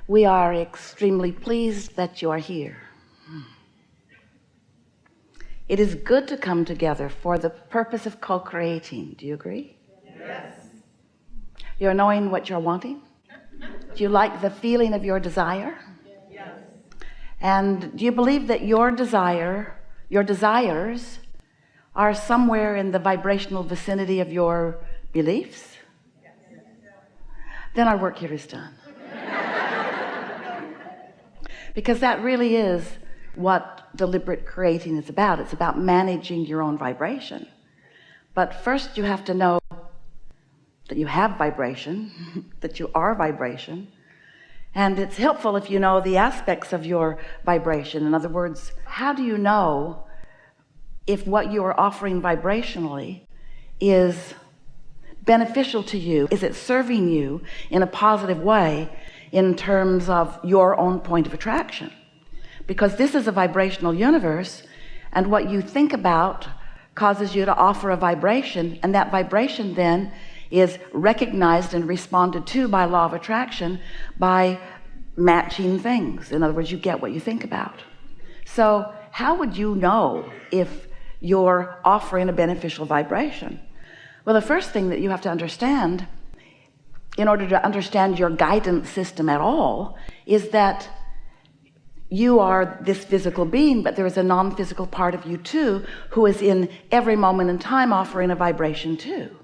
We are extremely pleased that you are here. It is good to come together for the purpose of co-creating. Do you agree? Yes. You're knowing what you're wanting? Do you like the feeling of your desire? Yes. And do you believe that your desires are somewhere in the vibrational vicinity of your beliefs? Yes. Then our work here is done. Because that really is what deliberate creating is about. It's about managing your own vibration. But first you have to know that you have vibration, that you are vibration. And it's helpful if you know the aspects of your vibration. In other words, how do you know if what you are offering vibrationally is beneficial to you? Is it serving you in a positive way in terms of your own point of attraction? Because this is a vibrational universe, and what you think about causes you to offer a vibration, and that vibration then is recognized and responded to by law of attraction by matching things. In other words, you get what you think about. So how would you know if you're offering a beneficial vibration? Well, the first thing that you have to understand in order to understand your guidance system at all is that you are this physical being, but there is a non-physical part of you too who is in every moment in time offering a vibration too.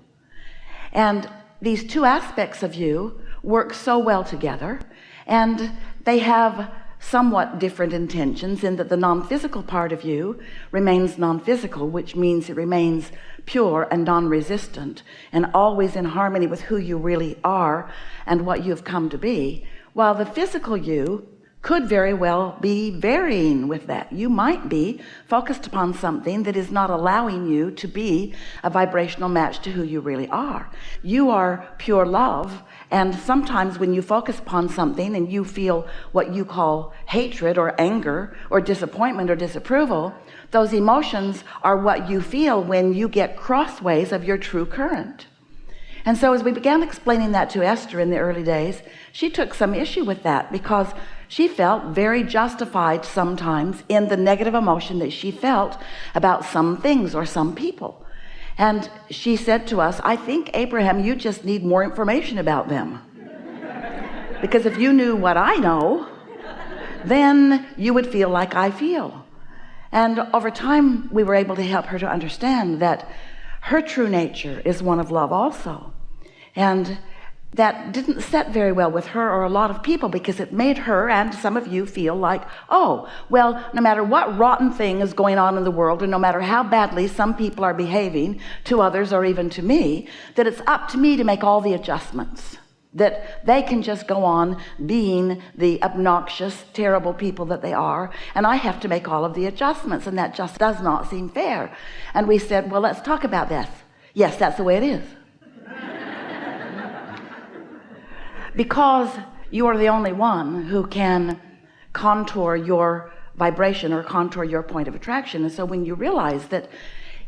And these two aspects of you work so well together, and they have somewhat different intentions in that the non-physical part of you remains non-physical, which means it remains pure and non-resistant and always in harmony with who you really are and what you've come to be, while the physical you could very well be varying with that. You might be focused upon something that is not allowing you to be a vibrational match to who you really are. You are pure love, and sometimes when you focus upon something and you feel what you call hatred or anger or disappointment or disapproval, those emotions are what you feel when you get crossways of your true current. And so as we began explaining that to Esther in the early days, she took some issue with that because she felt very justified sometimes in the negative emotion that she felt about some things or some people. And she said to us, I think, Abraham, you just need more information about them. Because if you knew what I know, then you would feel like I feel. And over time, we were able to help her to understand that her true nature is one of love also. And that didn't set very well with her or a lot of people, because it made her and some of you feel like, oh, well, no matter what rotten thing is going on in the world, and no matter how badly some people are behaving to others or even to me, that it's up to me to make all the adjustments, that they can just go on being the obnoxious, terrible people that they are, and I have to make all of the adjustments, and that just does not seem fair. And we said, well, let's talk about this. Yes, that's the way it is. Because you are the only one who can contour your vibration or contour your point of attraction. And so when you realize that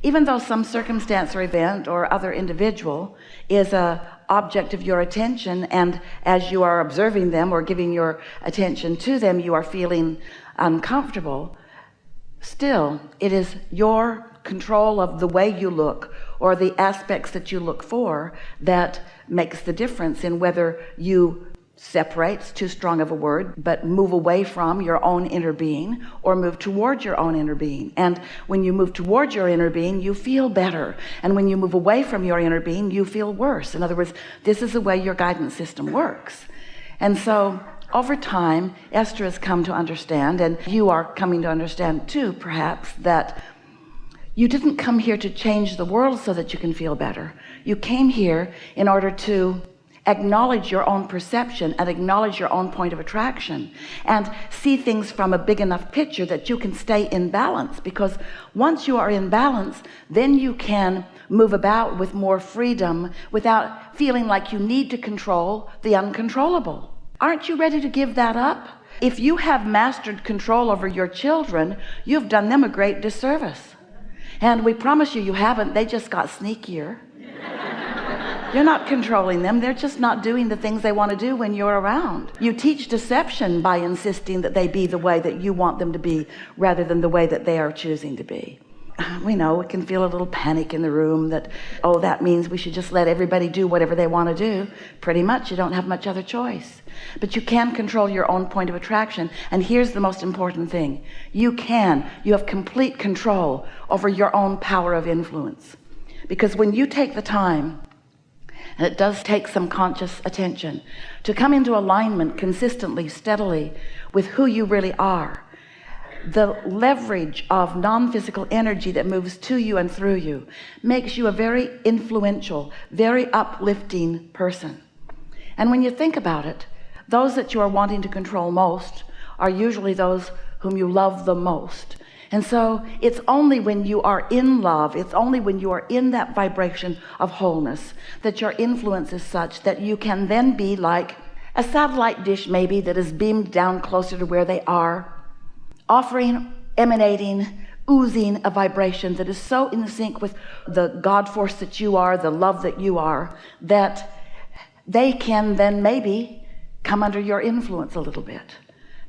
even though some circumstance or event or other individual is an object of your attention, and as you are observing them or giving your attention to them, you are feeling uncomfortable, still it is your control of the way you look or the aspects that you look for that makes the difference in whether you separate's too strong of a word, but move away from your own inner being or move toward your own inner being. And when you move toward your inner being, you feel better. And when you move away from your inner being, you feel worse. In other words, this is the way your guidance system works. And so over time, Esther has come to understand, and you are coming to understand too, perhaps, that you didn't come here to change the world so that you can feel better. You came here in order to acknowledge your own perception and acknowledge your own point of attraction and see things from a big enough picture that you can stay in balance. Because once you are in balance, then you can move about with more freedom without feeling like you need to control the uncontrollable. Aren't you ready to give that up? If you have mastered control over your children, you've done them a great disservice. And we promise you, you haven't. They just got sneakier. You're not controlling them. They're just not doing the things they want to do when you're around. You teach deception by insisting that they be the way that you want them to be rather than the way that they are choosing to be. We know we can feel a little panic in the room that, oh, that means we should just let everybody do whatever they want to do. Pretty much, you don't have much other choice. But you can control your own point of attraction. And here's the most important thing. You have complete control over your own power of influence. Because when you take the time, and it does take some conscious attention, to come into alignment consistently, steadily with who you really are, the leverage of non-physical energy that moves to you and through you makes you a very influential, very uplifting person. And when you think about it, those that you are wanting to control most are usually those whom you love the most. And so it's only when you are in love, it's only when you are in that vibration of wholeness that your influence is such that you can then be like a satellite dish maybe that is beamed down closer to where they are, offering, emanating, oozing a vibration that is so in sync with the God force that you are, the love that you are, that they can then maybe come under your influence a little bit.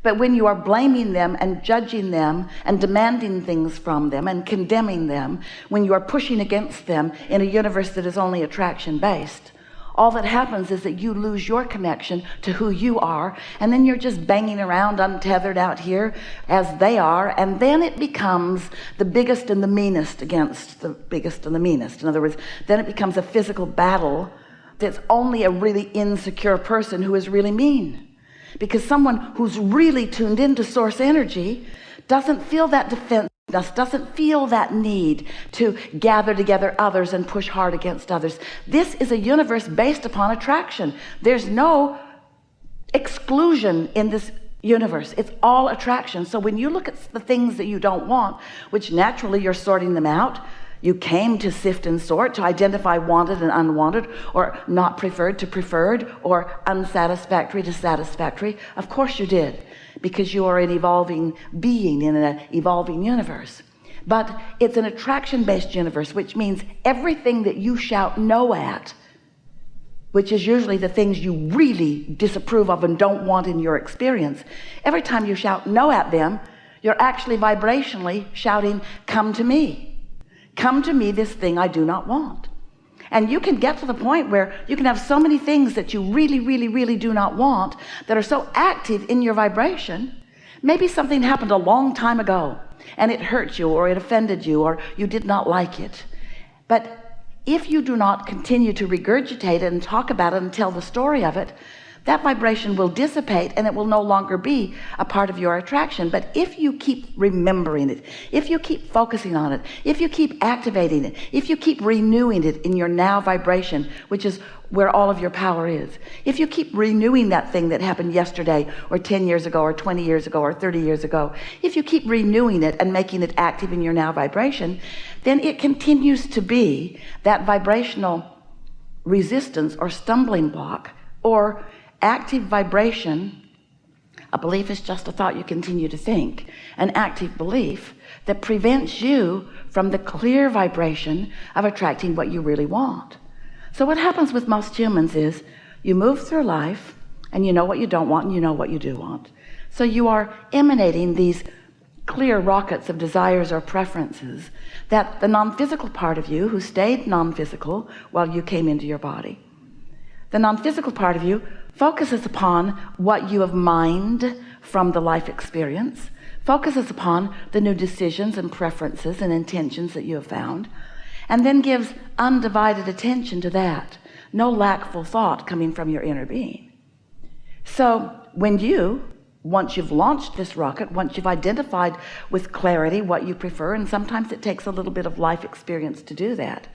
But when you are blaming them and judging them and demanding things from them and condemning them, when you are pushing against them in a universe that is only attraction based, all that happens is that you lose your connection to who you are, and then you're just banging around untethered out here as they are, and then it becomes the biggest and the meanest against the biggest and the meanest. In other words, then it becomes a physical battle that's only a really insecure person who is really mean. Because someone who's really tuned into source energy doesn't feel that defensiveness, doesn't feel that need to gather together others and push hard against others. This is a universe based upon attraction. There's no exclusion in this universe. It's all attraction. So when you look at the things that you don't want, which naturally you're sorting them out, you came to sift and sort, to identify wanted and unwanted, or not preferred to preferred, or unsatisfactory to satisfactory. Of course you did, because you are an evolving being in an evolving universe. But it's an attraction-based universe, which means everything that you shout no at, which is usually the things you really disapprove of and don't want in your experience, every time you shout no at them, you're actually vibrationally shouting, come to me. Come to me, this thing I do not want. And you can get to the point where you can have so many things that you really, really, really do not want that are so active in your vibration. Maybe something happened a long time ago and it hurt you, or it offended you, or you did not like it. But if you do not continue to regurgitate it and talk about it and tell the story of it, that vibration will dissipate and it will no longer be a part of your attraction. But if you keep remembering it, if you keep focusing on it, if you keep activating it, if you keep renewing it in your now vibration, which is where all of your power is, if you keep renewing that thing that happened yesterday or 10 years ago or 20 years ago or 30 years ago, if you keep renewing it and making it active in your now vibration, then it continues to be that vibrational resistance or stumbling block or active vibration. A belief is just a thought you continue to think. An active belief that prevents you from the clear vibration of attracting what you really want. So what happens with most humans is you move through life and you know what you don't want and you know what you do want. So you are emanating these clear rockets of desires or preferences that the non-physical part of you, who stayed non-physical while you came into your body, the non-physical part of you focuses upon what you have mined from the life experience, focuses upon the new decisions and preferences and intentions that you have found, and then gives undivided attention to that. No lackful thought coming from your inner being. So when once you've launched this rocket, once you've identified with clarity what you prefer, and sometimes it takes a little bit of life experience to do that,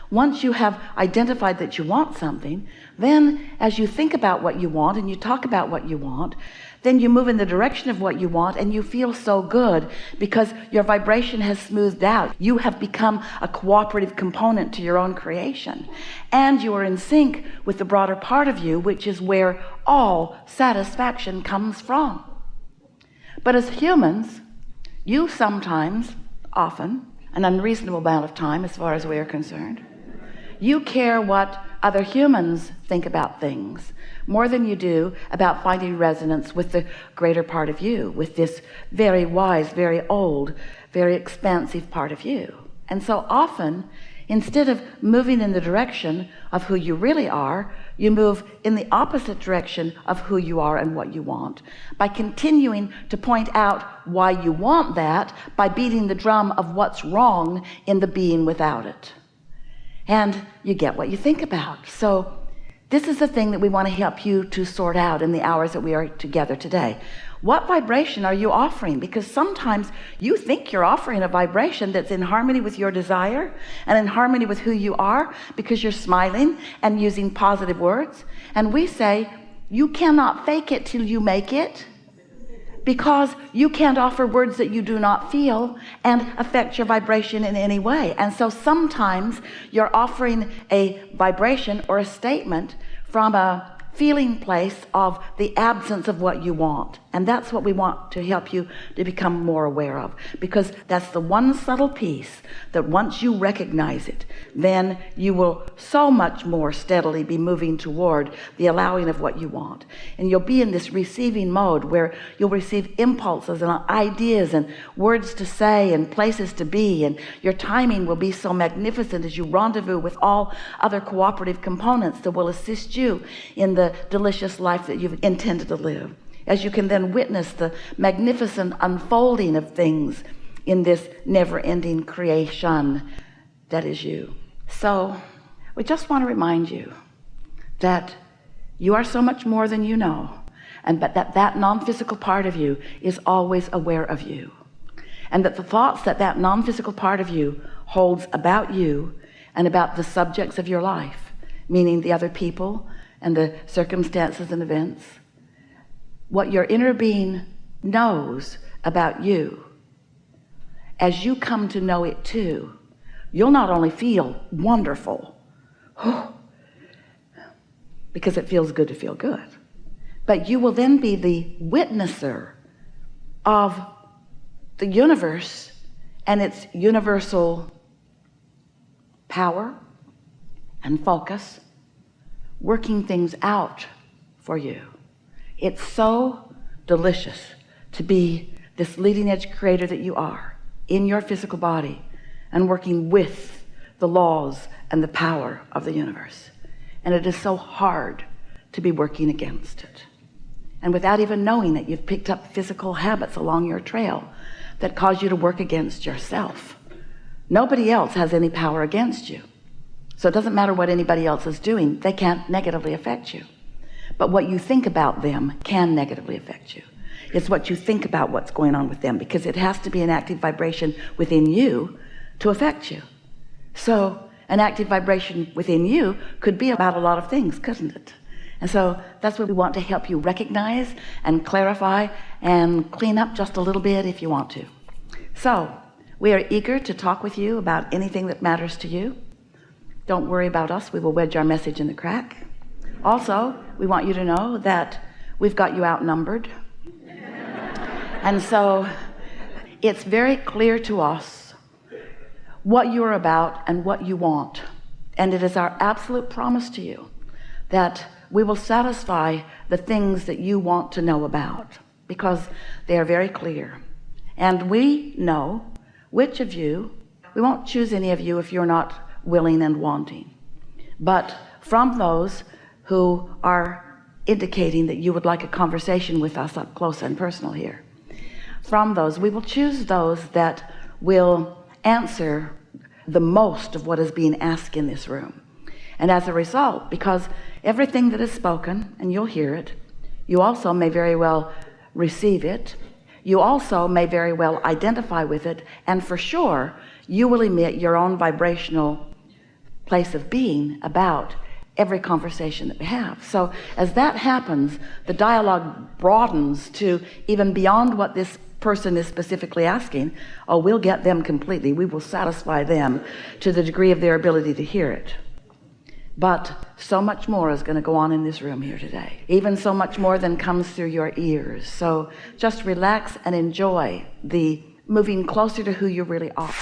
once you have identified that you want something, then as you think about what you want and you talk about what you want, then you move in the direction of what you want, and you feel so good because your vibration has smoothed out. You have become a cooperative component to your own creation, and you are in sync with the broader part of you, which is where all satisfaction comes from. But as humans, you sometimes, often, an unreasonable amount of time as far as we are concerned, you care what other humans think about things, more than you do about finding resonance with the greater part of you, with this very wise, very old, very expansive part of you. And so often, instead of moving in the direction of who you really are, you move in the opposite direction of who you are and what you want, by continuing to point out why you want that, by beating the drum of what's wrong in the being without it. And you get what you think about. So this is the thing that we want to help you to sort out in the hours that we are together today. What vibration are you offering? Because sometimes you think you're offering a vibration that's in harmony with your desire and in harmony with who you are, because you're smiling and using positive words. And we say, you cannot fake it till you make it, because you can't offer words that you do not feel and affect your vibration in any way. And so sometimes you're offering a vibration or a statement from a feeling place of the absence of what you want. And that's what we want to help you to become more aware of, because that's the one subtle piece that once you recognize it, then you will so much more steadily be moving toward the allowing of what you want. And you'll be in this receiving mode where you'll receive impulses and ideas and words to say and places to be, and your timing will be so magnificent as you rendezvous with all other cooperative components that will assist you in the delicious life that you've intended to live, as you can then witness the magnificent unfolding of things in this never-ending creation that is you. So we just want to remind you that you are so much more than you know, and but that non-physical part of you is always aware of you, and that the thoughts that non-physical part of you holds about you and about the subjects of your life, meaning the other people and the circumstances and events, what your inner being knows about you, as you come to know it too, you'll not only feel wonderful, because it feels good to feel good, but you will then be the witnesser of the universe and its universal power and focus, working things out for you. It's so delicious to be this leading edge creator that you are in your physical body and working with the laws and the power of the universe. And it is so hard to be working against it. And without even knowing it, you've picked up physical habits along your trail that cause you to work against yourself. Nobody else has any power against you. So it doesn't matter what anybody else is doing, they can't negatively affect you. But what you think about them can negatively affect you. It's what you think about what's going on with them, because it has to be an active vibration within you to affect you. So an active vibration within you could be about a lot of things, couldn't it? And so that's what we want to help you recognize and clarify and clean up just a little bit if you want to. So we are eager to talk with you about anything that matters to you. Don't worry about us. We will wedge our message in the crack. Also, we want you to know that we've got you outnumbered. And so it's very clear to us what you're about and what you want. And it is our absolute promise to you that we will satisfy the things that you want to know about, because they are very clear. And we know which of you, we won't choose any of you if you're not willing and wanting, but from those who are indicating that you would like a conversation with us up close and personal here, from those we will choose those that will answer the most of what is being asked in this room. And as a result, because everything that is spoken, and you'll hear it, you also may very well receive it, you also may very well identify with it, and for sure you will emit your own vibrational place of being about every conversation that we have. So as that happens, the dialogue broadens to even beyond what this person is specifically asking. Oh, we'll get them completely. We will satisfy them to the degree of their ability to hear it. But so much more is going to go on in this room here today, even so much more than comes through your ears. So just relax and enjoy the moving closer to who you really are.